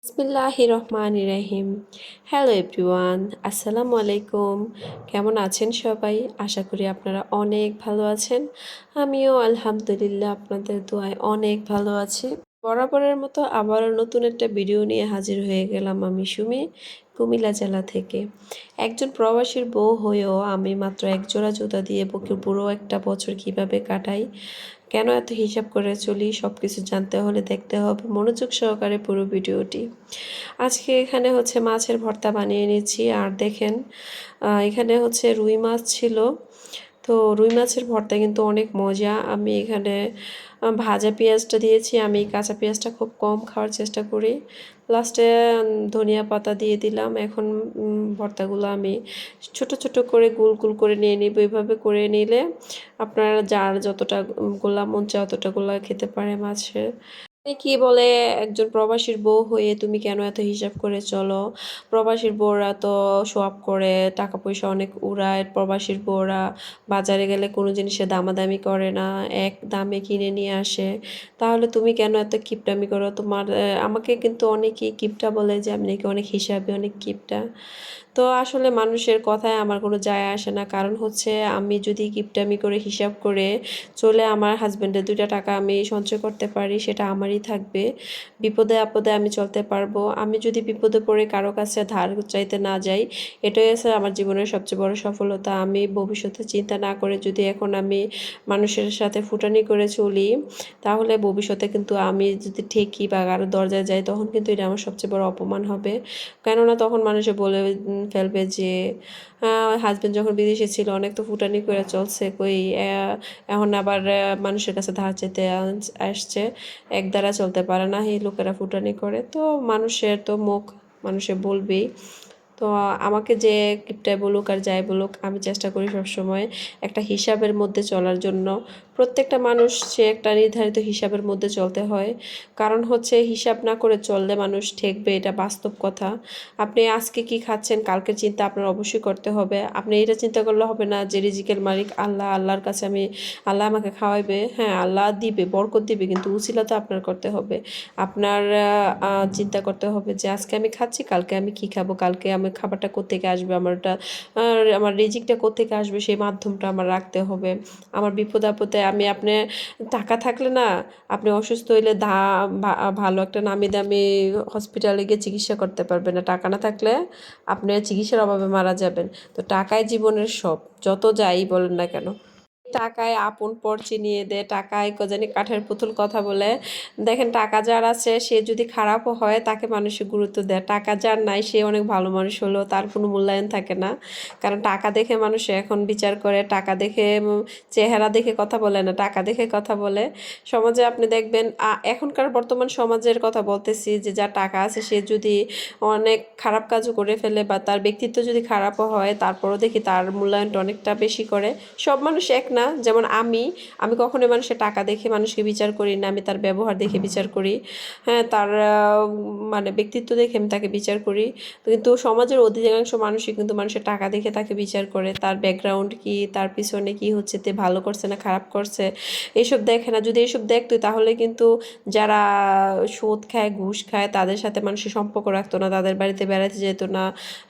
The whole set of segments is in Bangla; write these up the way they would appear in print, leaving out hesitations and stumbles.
বিসমিল্লাহির রহমানির রহিম। হ্যালো এভরিওয়ান, আসসালামু আলাইকুম। কেমন আছেন সবাই? আশা করি আপনারা অনেক ভালো আছেন। আমিও আলহামদুলিল্লাহ আপনাদের দোয়ায় অনেক ভালো আছি। বরাবরের মতো আবারও নতুন একটা ভিডিও নিয়ে হাজির হয়ে গেলাম আমি সুমি, কুমিল্লা জেলা থেকে। একজন প্রবাসীর বউ হয়েও আমি মাত্র এক জোড়া জুতা দিয়ে পুরো একটা বছর কিভাবে কাটাই, কেন এত হিসাব করে চলি, সব কিছু জানতে হলে দেখতে হবে মনোযোগ সহকারে পুরো ভিডিওটি। আজকে এখানে হচ্ছে মাছের ভর্তা বানিয়ে নিচ্ছি। আর দেখেন এখানে হচ্ছে রুই মাছ ছিল। তো রুই মাছের ভর্তা কিন্তু অনেক মজা। আমি এখানে ভাজা পেঁয়াজটা দিয়েছি। আমি কাঁচা পেঁয়াজটা খুব কম খাওয়ার চেষ্টা করি। লাস্টে ধনিয়া পাতা দিয়ে দিলাম। এখন ভর্তাগুলো আমি ছোট ছোট করে গোল গোল করে নিয়ে নিব। এইভাবে করে নিলে আপনারা যার যতটা গোলা মন চায় অতটা গোলা খেতে পারে মাছের। কি বলে, একজন প্রবাসীর বউ হয়ে তুমি কেন এত হিসাব করে চলো? প্রবাসীর বউরা তো শো অফ করে, টাকা পয়সা অনেক উড়ায়। প্রবাসীর বউরা বাজারে গেলে কোনো জিনিসের দামাদামি করে না, এক দামে কিনে নিয়ে আসে। তাহলে তুমি কেন এত কিপটামি করো? আমাকে কিন্তু অনেকেই কিপটা বলে যে আমি নাকি অনেক হিসাবে, অনেক কিপটা। তো আসলে মানুষের কথায় আমার কোনো যায় আসে না। কারণ হচ্ছে আমি যদি কিপটামি করে হিসাব করে চলে আমার হাজব্যান্ডের 2টা টাকা আমি সঞ্চয় করতে পারি, সেটা আমারই থাকবে। বিপদে আপদে আমি চলতে পারবো। আমি যদি বিপদে পড়ে কারো কাছে ধার চাইতে না যাই, এটাই হচ্ছে আমার জীবনের সবচেয়ে বড় সফলতা। আমি ভবিষ্যতে চিন্তা না করে যদি এখন আমি মানুষের সাথে ফুটানি করে চলি, তাহলে ভবিষ্যতে কিন্তু আমি যদি ঠেকি বা কারো দরজায় যাই, তখন কিন্তু এটা আমার সবচেয়ে বড় অপমান হবে। কেননা তখন মানুষে বলে ফেলবে যে হাজবেন্ড যখন বিদেশে ছিল অনেক তো ফুটানি করে চলছে, কই এখন আবার মানুষের কাছে ধার চাইতে আসছে, এক দ্বারা চলতে পারে না, এই লোকেরা ফুটানি করে। তো মানুষের তো মুখ মানুষে বলবেই। তো আমাকে যে কিপটায় বলুক আর যাই বলুক, আমি চেষ্টা করি সবসময় একটা হিসাবের মধ্যে চলার জন্য। প্রত্যেকটা মানুষ সে একটা নির্ধারিত হিসাবের মধ্যে চলতে হয়। কারণ হচ্ছে হিসাব না করে চললে মানুষ ঠেকবে, এটা বাস্তব কথা। আপনি আজকে কি খাচ্ছেন কালকের চিন্তা আপনার অবশ্যই করতে হবে। আপনি এটা চিন্তা করলে হবে না যে রিজিকের মালিক আল্লাহ, আল্লাহর কাছে আমি, আল্লাহ আমাকে খাওয়াইবে। হ্যাঁ, আল্লাহ দিবে, বরকত দিবে, কিন্তু উছিলা তো আপনার করতে হবে। আপনার চিন্তা করতে হবে যে আজকে আমি খাচ্ছি, কালকে আমি কি খাবো, কালকে আমার খাবারটা কোত্থেকে আসবে, আমার রিজিকটা কোত্থেকে আসবে, সেই মাধ্যমটা আমার রাখতে হবে। আমার বিপদ আপদে আপনি টাকা থাকলে না, আপনি অসুস্থ হইলে ভালো একটা নামি দামি হসপিটালে গিয়ে চিকিৎসা করতে পারবেন না। টাকা না থাকলে আপনি চিকিৎসার অভাবে মারা যাবেন। তো টাকাই জীবনের সব, যত যাই বলেন না কেন। টাকায় আপন পর চিনিয়ে দেয়, টাকায় জানি কাঠের পুতুল কথা বলে। দেখেন, টাকা যার আছে সে যদি খারাপও হয় তাকে মানুষে গুরুত্ব দেয়। টাকা যার নাই সে অনেক ভালো মানুষ হলেও তার কোনো মূল্যায়ন থাকে না। কারণ টাকা দেখে মানুষে এখন বিচার করে, টাকা দেখে চেহারা দেখে কথা বলে না, টাকা দেখে কথা বলে। সমাজে আপনি দেখবেন, এখনকার বর্তমান সমাজের কথা বলতেছি, যে যার টাকা আছে সে যদি অনেক খারাপ কাজও করে ফেলে বা তার ব্যক্তিত্ব যদি খারাপও হয়, তারপরও দেখি তার মূল্যায়নটা অনেকটা বেশি করে। সব মানুষ এক না। যেমন আমি কখনোই মানুষের টাকা দেখে মানুষকে বিচার করি না, আমি তার ব্যবহার দেখে বিচার করি। হ্যাঁ, তার মানে ব্যক্তিত্ব দেখে আমি তাকে বিচার করি। কিন্তু সমাজের অধিকাংশ মানুষই কিন্তু মানুষের টাকা দেখে তাকে বিচার করে, তার ব্যাকগ্রাউন্ড কি, তার পিছনে কি হচ্ছে, তে ভালো করছে না খারাপ করছে, এইসব দেখে না। যদি এইসব দেখতো তাহলে কিন্তু যারা সুদ খায়, ঘুষ খায়, তাদের সাথে মানুষের সম্পর্ক রাখতো না, তাদের বাড়িতে বেড়াতে যেত না।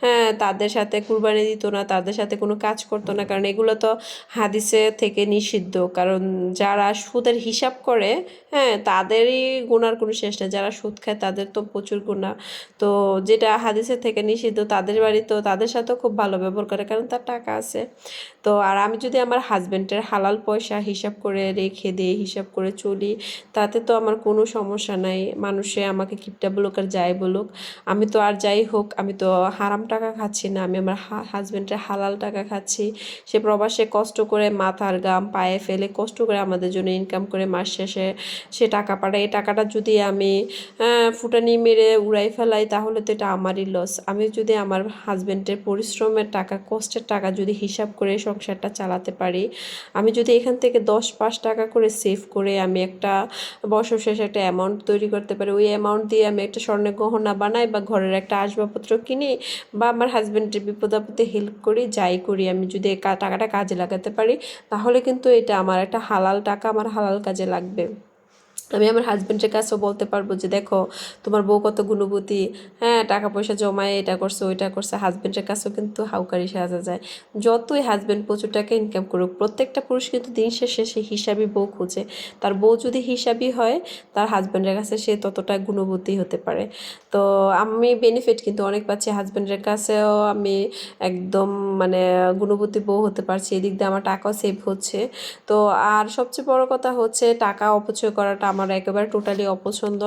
হ্যাঁ, তাদের সাথে কুরবানি দিত না, তাদের সাথে কোনো কাজ করতো না। কারণ এগুলো তো হাদিসে থেকে নিষিদ্ধ। কারণ যারা সুদের হিসাব করে, হ্যাঁ, তাদেরই গুনার কোনো শেষ নেই। যারা সুদ খায় তাদের তো প্রচুর গুনাহ। তো যেটা হাদিসের থেকে নিষিদ্ধ, তাদের বাড়ি তো তাদের সাথেও খুব ভালো ব্যবহার করে, কারণ তার টাকা আছে। তো আর আমি যদি আমার হাজব্যান্ডের হালাল পয়সা হিসাব করে রেখে দিই, হিসাব করে চলি, তাতে তো আমার কোনো সমস্যা নাই। মানুষে আমাকে কিপটা বলুক আর যাই বলুক, আমি তো আর যাই হোক, আমি তো হারাম টাকা খাচ্ছি না, আমি আমার হাজব্যান্ডের হালাল টাকা খাচ্ছি। সে প্রবাসে কষ্ট করে মাথার ঘাম পায়ে ফেলে কষ্ট করে আমাদের জন্য ইনকাম করে মাস শেষে সে টাকা পাঠায়। এই টাকাটা যদি আমি ফুটানি মেরে উড়াই ফেলাই, তাহলে তো এটা আমারই লস। আমি যদি আমার হাজব্যান্ডের পরিশ্রমের টাকা, কষ্টের টাকা যদি হিসাব করে সংসারটা চালাতে পারি, আমি যদি এখান থেকে 10-5 টাকা করে সেভ করে আমি একটা বছর শেষে একটা অ্যামাউন্ট তৈরি করতে পারি, ওই অ্যামাউন্ট দিয়ে আমি একটা স্বর্ণের গহনা বানাই বা ঘরের একটা আসবাবপত্র কিনি বা আমার হাজব্যান্ডের বিপদ আপদে হেল্প করি, যাই করি, আমি যদি টাকাটা কাজে লাগাতে পারি, তাহলে কিন্তু এটা আমার একটা হালাল টাকা, আমার হালাল কাজে লাগবে। আমি আমার হাজব্যান্ডের কাছেও বলতে পারবো যে দেখো তোমার বউ কত গুণবতী, হ্যাঁ টাকা পয়সা জমায় এটা করছে ওইটা করছে। হাজব্যান্ডের কাছেও কিন্তু হাউকারি সাজা যায়। যতই হাজব্যান্ড প্রচুর টাকা ইনকাম করুক, প্রত্যেকটা পুরুষ কিন্তু দিন শেষে সে হিসাবি বউ খুঁজে। তার বউ যদি হিসাবি হয়, তার হাজব্যান্ডের কাছে সে ততটা গুণবতী হতে পারে। তো আমি বেনিফিট কিন্তু অনেক পাচ্ছি, হাজব্যান্ডের কাছেও আমি একদম মানে গুণবতী বউ হতে পারছি, এদিক দিয়ে আমার টাকাও সেভ হচ্ছে। তো আর সবচেয়ে বড় কথা হচ্ছে টাকা অপচয় করাটা আমার একেবারে টোটালি অপছন্দ।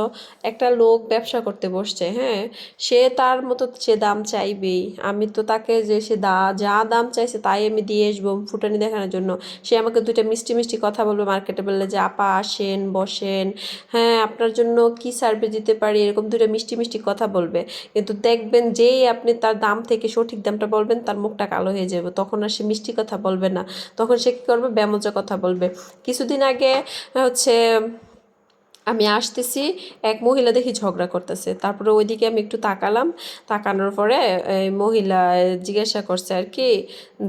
একটা লোক ব্যবসা করতে বসছে, হ্যাঁ সে তার মতো সে দাম চাইবেই। আমি তো তাকে যে সে যা দাম চাইছে তাই আমি দিয়ে আসবো ফুটানি দেখানোর জন্য। সে আমাকে দুইটা মিষ্টি মিষ্টি কথা বলবে মার্কেটে, বললে যে আপা আসেন বসেন, হ্যাঁ আপনার জন্য কি সার্ভিস দিতে পারি, এরকম দুইটা মিষ্টি মিষ্টি কথা বলবে। কিন্তু দেখবেন যেই আপনি তার দাম থেকে সঠিক দামটা বলবেন, তার মুখটা কালো হয়ে যাবে, তখন আর সে মিষ্টি কথা বলবে না, তখন সে কী করবে, ব্যামোজা কথা বলবে। কিছুদিন আগে হচ্ছে আমি আসতেছি, এক মহিলা দেখি ঝগড়া করতেছে, তারপরে ওইদিকে আমি একটু তাকালাম। তাকানোর পরে এই মহিলা জিজ্ঞাসা করছে আর কি,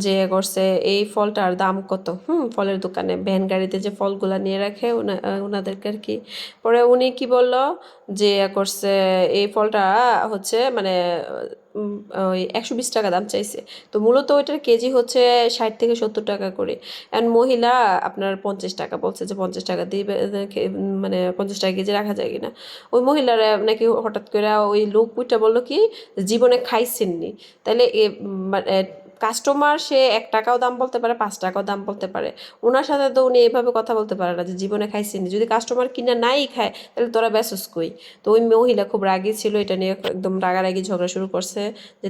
যে করছে এই ফলটার দাম কত। ফলের দোকানে ভ্যান গাড়িতে যে ফলগুলা নিয়ে রাখে ওনাদেরকে আর কি। পরে উনি কি বলল, যে করছে এই ফলটা হচ্ছে মানে ওই 120 টাকা দাম চাইছে। তো মূলত ওইটার কেজি হচ্ছে 60 থেকে 70 টাকা করে। অ্যান্ড মহিলা আপনার 50 টাকা বলছে, যে 50 টাকা দিবে, মানে 50 টাকা কেজি রাখা যায় কিনা। ওই মহিলারা নাকি হঠাৎ করে ওই লোক উইটা বললো কি, জীবনে খাইছেননি। তাহলে মানে কাস্টমার সে 1 টাকাও দাম বলতে পারে, 5 টাকাও দাম বলতে পারে। ওনার সাথে তো উনি এভাবে কথা বলতে পারে না যে জীবনে খাইছেননি। যদি কাস্টমার কিনা নাই খায়, তাহলে তোরা বেসস কই। তো ওই মহিলা খুব রাগী ছিল, এটা নিয়ে একদম রাগারাগি ঝগড়া শুরু করছে, যে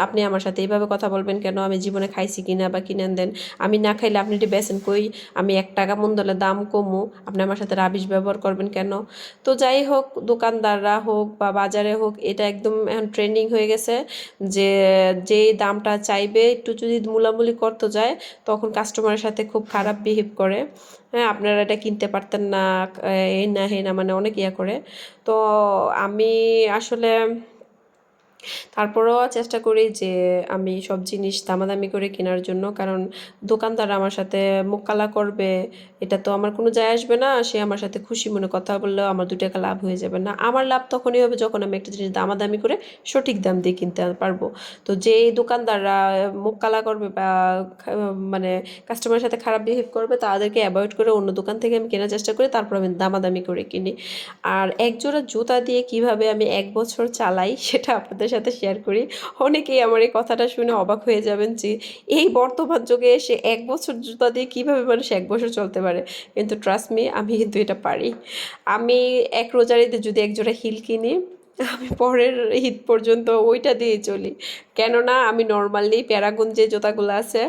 আপনি আমার সাথে এইভাবে কথা বলবেন কেন, আমি জীবনে খাইছি কিনা বা কিনেন দেন, আমি না খাইলে আপনি এটি বেচেন কই, আমি 1 টাকা মন দলে দাম কমু, আপনি আমার সাথে রাবিশ ব্যবহার করবেন কেন। তো যাই হোক, দোকানদাররা হোক বা বাজারে হোক, এটা একদম এখন ট্রেন্ডিং হয়ে গেছে, যে যেই দামটা চাইবে একটু যদি মূলামূলি করতে যায়, তখন কাস্টমারের সাথে খুব খারাপ বিহেভ করে। হ্যাঁ আপনারা এটা কিনতে পারতেন না, এই না হে না, মানে অনেক ইয়া করে। তো আমি আসলে তারপরেও চেষ্টা করি যে আমি সব জিনিস দামাদামি করে কেনার জন্য, কারণ দোকানদার আমার সাথে মুখ কালা করবে, এটা তো আমার কোনো যায় আসবে না। সে আমার সাথে খুশি মনে কথা বললেও আমার 2 টাকা লাভ হয়ে যাবে না। আমার লাভ তখনই হবে যখন আমি একটা জিনিস দামাদামি করে সঠিক দাম দিয়ে কিনতে পারবো। তো যেই দোকানদাররা মুখ কালা করবে বা মানে কাস্টমারের সাথে খারাপ বিহেভ করবে, তাদেরকে অ্যাভয়েড করে অন্য দোকান থেকে আমি কেনার চেষ্টা করি, তারপর আমি দামাদামি করে কিনি। আর একজোড়া জুতা দিয়ে কিভাবে আমি 1 বছর চালাই, সেটা আপনাদের সাথে শেয়ার করি। অনেকেই আমার এই কথাটা শুনে অবাক হয়ে যাবেন যে এই বর্তমান যুগে এসে 1 বছর জুতা দিয়ে কিভাবে মানুষ 1 বছর চলতে পারে। কিন্তু ট্রাস্ট মি, আমি কিন্তু এটা পারি। আমি এক রোজার ঈদে যদি একজোড়া হিল কিনি, আমি পরের ঈদ পর্যন্ত ওইটা দিয়েই চলি। কেননা আমি নর্মালি প্যারাগন যে জুতাগুলো আছে,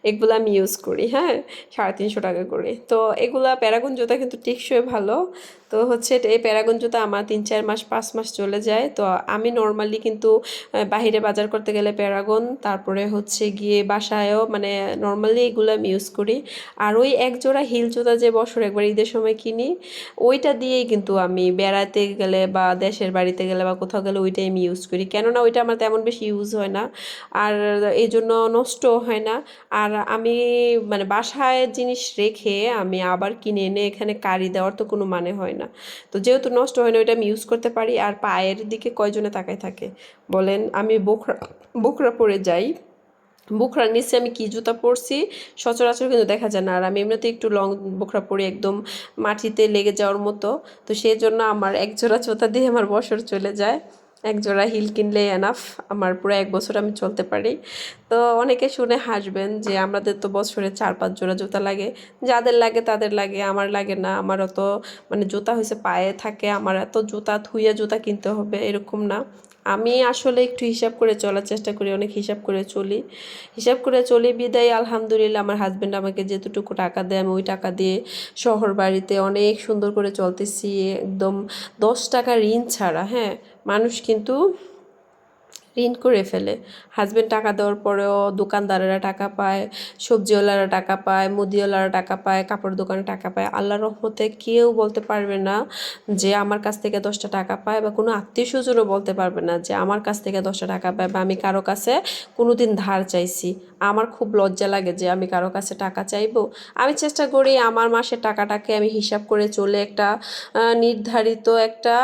এগুলো আমি ইউজ করি, হ্যাঁ 350 টাকা করে। তো এগুলা প্যারাগন জুতা কিন্তু টেকসই ভালো। তো হচ্ছে এই প্যারাগন জুতা আমার 3-4 মাস 5 মাস চলে যায়। তো আমি নর্মালি কিন্তু বাহিরে বাজার করতে গেলে প্যারাগন, তারপরে হচ্ছে গিয়ে বাসায়ও মানে নর্মালি এগুলো আমি ইউজ করি। আর ওই এক জোড়া হিল জুতা যে বছর একবার ঈদের সময় কিনি, ওইটা দিয়েই কিন্তু আমি বেড়াতে গেলে বা দেশের বাড়িতে গেলে বা কোথাও গেলে ওইটাই আমি ইউজ করি, কেননা ওইটা আমার তেমন বেশি ইউজ হয় না, আর এই জন্য নষ্টও হয় না। আর আমি মানে বাসায় জিনিস রেখে আমি আবার কিনে এনে এখানে কারি দেওয়ার তো কোনো মানে হয় না। তো যেহেতু নষ্ট হয় না, ওইটা আমি ইউজ করতে পারি। আর পায়ের দিকে কয়জনে তাকায় থাকে বলেন, আমি বোখরা বোখরা পরে যাই, বোখরার নিচে আমি কি জুতা পরছি সচরাচর কিন্তু দেখা যায় না। আর আমি এমনিতে একটু লং বোখরা পরি, একদম মাটিতে লেগে যাওয়ার মতো। তো সেই জন্য আমার এক জোড়া জুতা দিয়ে আমার বছর চলে যায়। এক জোড়া হিল কিনলে এনাফ, আমার পুরো 1 বছর আমি চলতে পারি। তো অনেকে শুনে হাসবেন যে আমাদের তো বছরে 4-5 জোড়া জুতা লাগে। যাদের লাগে তাদের লাগে, আমার লাগে না। আমার অত মানে জুতা হয়েছে পায়ে থাকে, আমার এত জুতা থুইয়া জুতা কিনতে হবে এরকম না। আমি আসলে একটু হিসাব করে চলার চেষ্টা করি, অনেক হিসাব করে চলি। হিসাব করে চলি বিদায় আলহামদুলিল্লাহ আমার হাজব্যান্ড আমাকে যেতটুকু টাকা দেয়, আমি ওই টাকা দিয়ে শহর বাড়িতে অনেক সুন্দর করে চলতেছি, একদম 10 টাকা ঋণ ছাড়া। হ্যাঁ মানুষ কিন্তু ঋণ করে ফেলে। হাজবেন্ড টাকা দেওয়ার পরেও দোকানদারেরা টাকা পায়, সবজিওয়ালারা টাকা পায়, মুদিওয়ালারা টাকা পায়, কাপড় দোকানে টাকা পায়। আল্লাহর রহমতে কেউ বলতে পারবে না যে আমার কাছ থেকে 10টা টাকা পায়, বা কোনো আত্মীয়-স্বজনও বলতে পারবে না যে আমার কাছ থেকে 10টা টাকা পায়, বা আমি কারো কাছে কোনোদিন ধার চাইছি। আমার খুব লজ্জা লাগে যে আমি কারো কাছে টাকা চাইবো। আমি চেষ্টা করি আমার মাসের টাকাটাকে আমি হিসাব করে চলে একটা নির্ধারিত একটা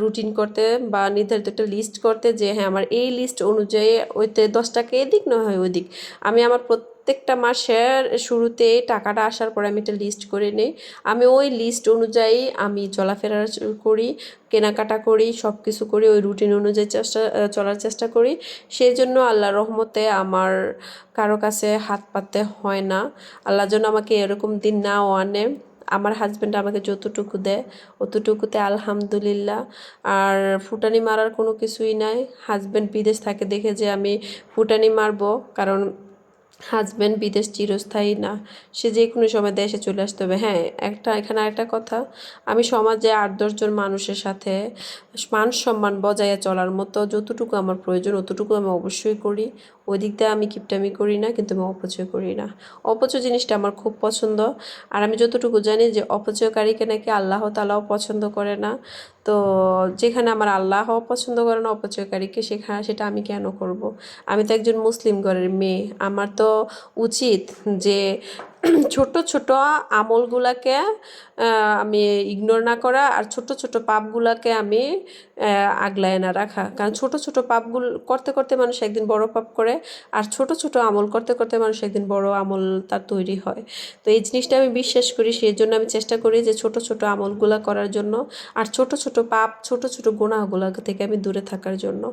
রুটিন করতে, বা নির্ধারিত একটা লিস্ট করতে, যে হ্যাঁ আমার এই লিস্ট অনুযায়ী ওইতে 10 টাকা এদিক না হয় ওইদিক। আমি আমার প্রত্যেকটা মাসের শুরুতে টাকাটা আসার পরে আমি একটা লিস্ট করে নিই। আমি ওই লিস্ট অনুযায়ী আমি চলাফেরা করি, কেনাকাটা করি, সব কিছু করি, ওই রুটিন অনুযায়ী চলার চেষ্টা করি। সেই জন্য আল্লাহর রহমতে আমার কারো কাছে হাত পাততে হয় না। আল্লাহ যেন আমাকে এরকম দিন নাও আনে। আমার হাজব্যান্ড আমাকে যতটুকু দেয় অতটুকুতে আলহামদুলিল্লাহ। আর ফুটানি মারার কোনো কিছুই নাই। হাজব্যান্ড বিদেশ থাকে দেখে যে আমি ফুটানি মারবো, কারণ হাজব্যান্ড বিদেশ চিরস্থায়ী না, সে যে কোনো সময় দেশে চলে আসতে হবে। হ্যাঁ, এখানে আরেকটা কথা, আমি সমাজে 8-10 জন মানুষের সাথে মান সম্মান বজায় চলার মতো যতটুকু আমার প্রয়োজন অতটুকু আমি অবশ্যই করি। ওই দিক দিয়ে আমি কিপটামি করি না, কিন্তু আমি অপচয় করি না। অপচয় জিনিসটা আমার খুব পছন্দ। আর আমি যতটুকু জানি যে অপচয়কারীকে নাকি আল্লাহ তাআলাও পছন্দ করে না। তো যেখানে আমার আল্লাহ পছন্দ করে না অপচয়কারীকে, সেটা আমি কেন করব? আমি তো একজন মুসলিম ঘরের মেয়ে। আমার তো উচিত যে ছোট ছোট আমলগুলাকে আমি ইগনোর না করা, আর ছোট ছোট পাপগুলাকে আমি আগলায় না রাখা। কারণ ছোট ছোট পাপগুলো করতে করতে মানুষ একদিন বড় পাপ করে, আর ছোট ছোট আমল করতে করতে মানুষ একদিন বড় আমল তার তৈরি হয়। তো এই জিনিসটা আমি বিশ্বাস করি, সেই জন্য আমি চেষ্টা করি যে ছোট ছোট আমলগুলা করার জন্য, আর ছোট ছোট পাপ ছোট ছোট গুনাহগুলা থেকে আমি দূরে থাকার জন্য।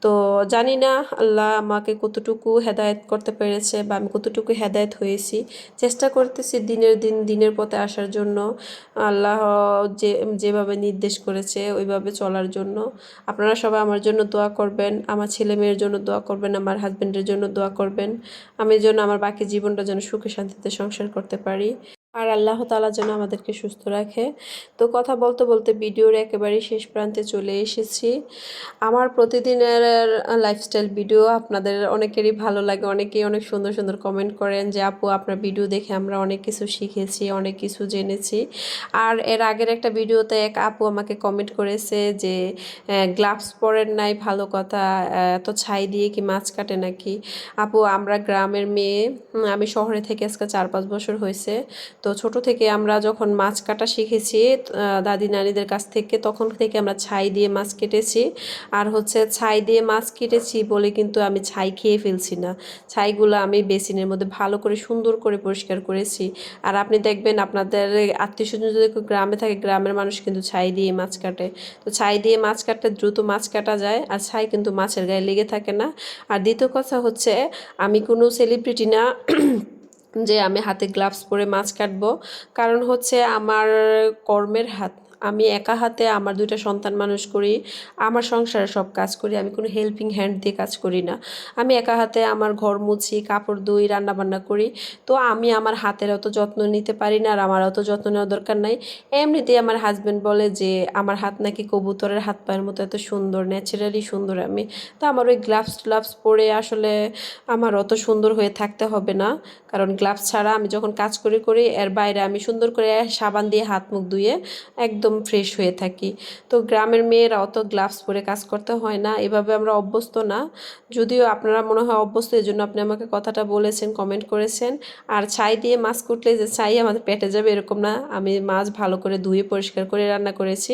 তো জানি না আল্লাহ আমাকে কতটুকু হেদায়েত করতে পেরেছে, বা আমি কতটুকু হেদায়েত হয়েছি। চেষ্টা করতেছি দিনের দিন দিনের পথে আসার জন্য, আল্লাহ যেভাবে নির্দেশ করেছে ওইভাবে চলার জন্য। আপনারা সবাই আমার জন্য দোয়া করবেন, আমার ছেলে মেয়ের জন্য দোয়া করবেন, আমার হাজব্যান্ডের জন্য দোয়া করবেন। আমি যেন আমার বাকি জীবনটা যেন সুখে শান্তিতে সংসার করতে পারি, আর আল্লাহ তাআলা যেন আমাদেরকে সুস্থ রাখে। তো কথা বলতে বলতে ভিডিওর একেবারে শেষ প্রান্তে চলে এসেছি। আমার প্রতিদিনের লাইফস্টাইল ভিডিও আপনাদের অনেকেরই ভালো লাগে, অনেকেই অনেক সুন্দর সুন্দর কমেন্ট করেন যে আপু আপনার ভিডিও দেখে আমরা অনেক কিছু শিখেছি, অনেক কিছু জেনেছি। আর এর আগের একটা ভিডিওতে এক আপু আমাকে কমেন্ট করেছে যে গ্লাভস পরেন নাই, ভালো কথা, এত ছাই দিয়ে কি মাছ কাটে নাকি? আপু আমরা গ্রামের মেয়ে, আমি শহরে থেকে আজকে 4-5 বছর হয়েছে। তো ছোট থেকে আমরা যখন মাছ কাটা শিখেছি দাদি নানিদের কাছ থেকে, তখন থেকে আমরা ছাই দিয়ে মাছ কেটেছি। আর হচ্ছে ছাই দিয়ে মাছ কেটেছি বলে কিন্তু আমি ছাই খেয়ে ফেলছি না। ছাইগুলো আমি বেসিনের মধ্যে ভালো করে সুন্দর করে পরিষ্কার করেছি। আর আপনি দেখবেন আপনাদের আত্মীয়স্বজন যদি গ্রামে থাকে, গ্রামের মানুষ কিন্তু ছাই দিয়ে মাছ কাটে। তো ছাই দিয়ে মাছ কাটলে দ্রুত মাছ কাটা যায়, আর ছাই কিন্তু মাছের গায়ে লেগে থাকে না। আর দ্বিতীয় কথা হচ্ছে, আমি কোনো সেলিব্রিটি না যে আমি হাতে গ্লাভস পরে মাছ কাটবো। কারণ হচ্ছে আমার কর্মের হাত, আমি একা হাতে আমার 2টা সন্তান মানুষ করি, আমার সংসারে সব কাজ করি, আমি কোনো হেল্পিং হ্যান্ড দিয়ে কাজ করি না। আমি একা হাতে আমার ঘর মুছি, কাপড় ধুই, রান্নাবান্না করি। তো আমি আমার হাতের অত যত্ন নিতে পারি না, আর আমার অত যত্ন নেওয়ার দরকার নাই। এমনিতেই আমার হাজব্যান্ড বলে যে আমার হাত নাকি কবুতরের হাত পায়ের মতো এত সুন্দর, ন্যাচারালি সুন্দর আমি। তো আমার ওই গ্লাভস পরে আসলে আমার অত সুন্দর হয়ে থাকতে হবে না। কারণ গ্লাভস ছাড়া আমি যখন কাজ করি এর বাইরে আমি সুন্দর করে সাবান দিয়ে হাত মুখ ধুয়ে একদম ফ্রেশ হয়ে থাকি। তো গ্রামের মেয়েরা অত গ্লাভস পরে কাজ করতে হয় না, এভাবে আমরা অভ্যস্ত না। যদিও আপনারা মনে হয় অভ্যস্ত, এই জন্য আপনি আমাকে কথাটা বলেছেন, কমেন্ট করেছেন। আর ছাই দিয়ে মাছ কুটলে যে ছাই আমাদের পেটে যাবে এরকম না, আমি মাছ ভালো করে ধুয়ে পরিষ্কার করে রান্না করেছি।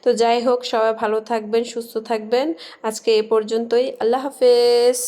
তো যাই হোক, সবাই ভালো থাকবেন, সুস্থ থাকবেন। আজকে এ পর্যন্তই। আল্লাহ হাফেজ।